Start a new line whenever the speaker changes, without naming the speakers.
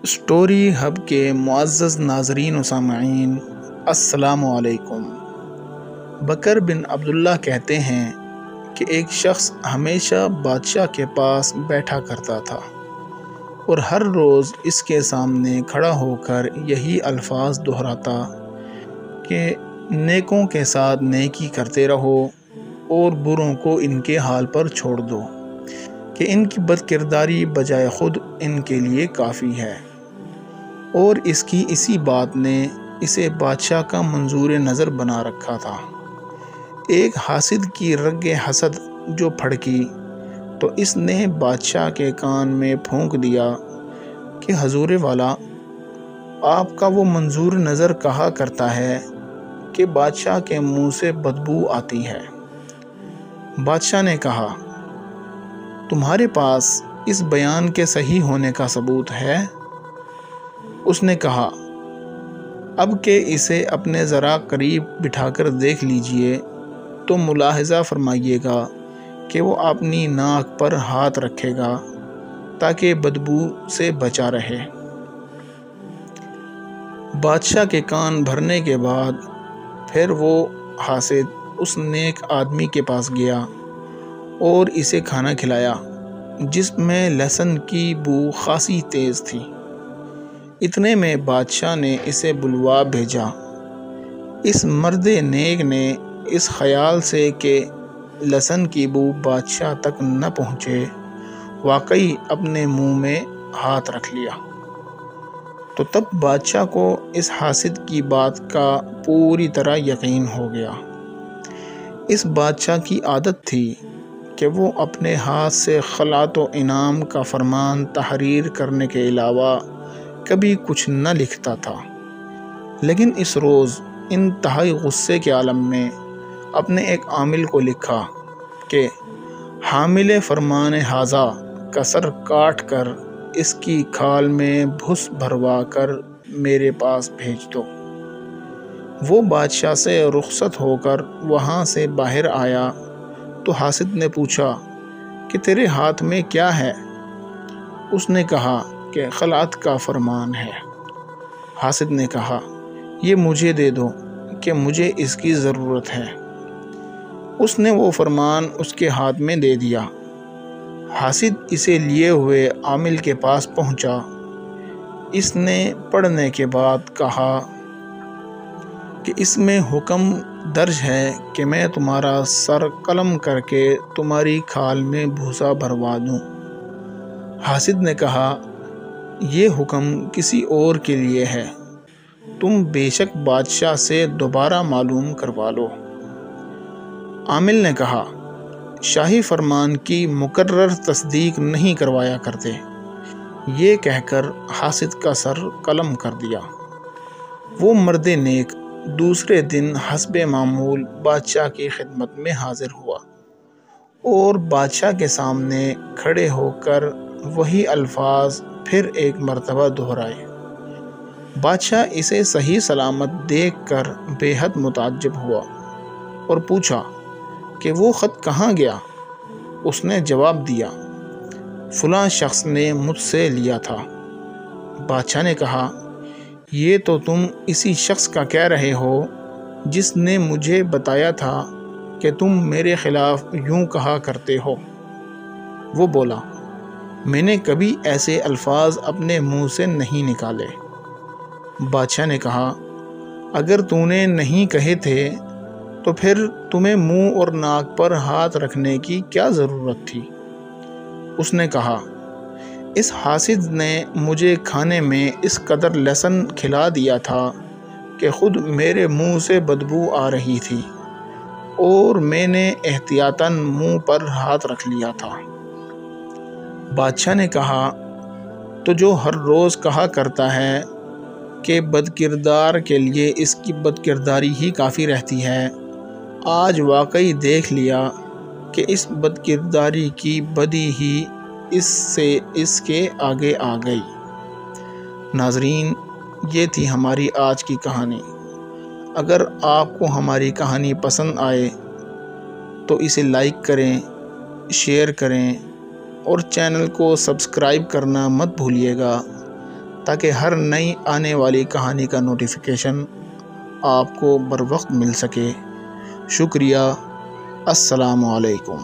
Story hub کے معزز ناظرین و سامعین، السلام علیکم۔ بکر بن عبداللہ کہتے ہیں کہ ایک شخص ہمیشہ بادشاہ کے پاس بیٹھا کرتا تھا اور ہر روز اس کے سامنے کھڑا ہو کر یہی الفاظ دہراتا کہ نیکوں کے ساتھ نیکی کرتے رہو اور بروں کو ان کے حال پر چھوڑ دو کہ ان کی بد کرداری بجائے خود ان کے لیے کافی ہے۔ اور اس کی اسی بات نے اسے بادشاہ کا منظور نظر بنا رکھا تھا۔ ایک حاسد کی رگ حسد جو پھڑکی تو اس نے بادشاہ کے کان میں پھونک دیا کہ حضور والا، آپ کا وہ منظور نظر کہا کرتا ہے کہ بادشاہ کے منہ سے بدبو آتی ہے۔ بادشاہ نے کہا، تمہارے پاس اس بیان کے صحیح ہونے کا ثبوت ہے؟ اس نے کہا، اب کہ اسے اپنے ذرا قریب بٹھا کر دیکھ لیجئے تو ملاحظہ فرمائیے گا کہ وہ اپنی ناک پر ہاتھ رکھے گا تاکہ بدبو سے بچا رہے۔ بادشاہ کے کان بھرنے کے بعد پھر وہ حاسد اس نیک آدمی کے پاس گیا اور اسے کھانا کھلایا جس میں لہسن کی بو خاصی تیز تھی۔ اتنے میں بادشاہ نے اسے بلوا بھیجا۔ اس مرد نیک نے اس خیال سے کہ لہسن کی بو بادشاہ تک نہ پہنچے واقعی اپنے منہ میں ہاتھ رکھ لیا۔ تو تب بادشاہ کو اس حاسد کی بات کا پوری طرح یقین ہو گیا۔ اس بادشاہ کی عادت تھی کہ وہ اپنے ہاتھ سے خلعت و انعام کا فرمان تحریر کرنے کے علاوہ کبھی کچھ نہ لکھتا تھا، لیکن اس روز انتہائی غصے کے عالم میں اپنے ایک عامل کو لکھا کہ حامل فرمان ھذا کا سر کاٹ کر اس کی کھال میں بھس بھروا کر میرے پاس بھیج دو۔ وہ بادشاہ سے رخصت ہو کر وہاں سے باہر آیا تو حاسد نے پوچھا کہ تیرے ہاتھ میں کیا ہے؟ اس نے کہا کہ خلعت کا فرمان ہے۔ حاسد نے کہا، یہ مجھے دے دو کہ مجھے اس کی ضرورت ہے۔ اس نے وہ فرمان اس کے ہاتھ میں دے دیا۔ حاسد اسے لیے ہوئے عامل کے پاس پہنچا۔ اس نے پڑھنے کے بعد کہا کہ اس میں حکم درج ہے کہ میں تمہارا سر قلم کر کے تمہاری کھال میں بھوسا بھروا دوں۔ حاسد نے کہا، یہ حکم کسی اور کے لیے ہے، تم بے شک بادشاہ سے دوبارہ معلوم کروا لو۔ عامل نے کہا، شاہی فرمان کی مکرر تصدیق نہیں کروایا کرتے۔ یہ کہہ کر حاسد کا سر قلم کر دیا۔ وہ مرد نیک دوسرے دن حسب معمول بادشاہ کی خدمت میں حاضر ہوا اور بادشاہ کے سامنے کھڑے ہو کر وہی الفاظ پھر ایک مرتبہ دہرائے۔ بادشاہ اسے صحیح سلامت دیکھ کر بے حد متعجب ہوا اور پوچھا کہ وہ خط کہاں گیا؟ اس نے جواب دیا، فلاں شخص نے مجھ سے لیا تھا۔ بادشاہ نے کہا، یہ تو تم اسی شخص کا کہہ رہے ہو جس نے مجھے بتایا تھا کہ تم میرے خلاف یوں کہا کرتے ہو۔ وہ بولا، میں نے کبھی ایسے الفاظ اپنے منہ سے نہیں نکالے۔ بادشاہ نے کہا، اگر تو نے نہیں کہے تھے تو پھر تمہیں منہ اور ناک پر ہاتھ رکھنے کی کیا ضرورت تھی؟ اس نے کہا، اس حاسد نے مجھے کھانے میں اس قدر لہسن کھلا دیا تھا کہ خود میرے منہ سے بدبو آ رہی تھی اور میں نے احتیاطاً منہ پر ہاتھ رکھ لیا تھا۔ بادشاہ نے کہا، تو جو ہر روز کہا کرتا ہے کہ بد کردار کے لیے اس کی بد کرداری ہی کافی رہتی ہے، آج واقعی دیکھ لیا کہ اس بد کرداری کی بدی ہی اس سے اس کے آگے آ گئی۔ ناظرین، یہ تھی ہماری آج کی کہانی۔ اگر آپ کو ہماری کہانی پسند آئے تو اسے لائک کریں، شیئر کریں اور چینل کو سبسکرائب کرنا مت بھولیے گا تاکہ ہر نئی آنے والی کہانی کا نوٹیفیکیشن آپ کو بر وقت مل سکے۔ شکریہ۔ السلام علیکم۔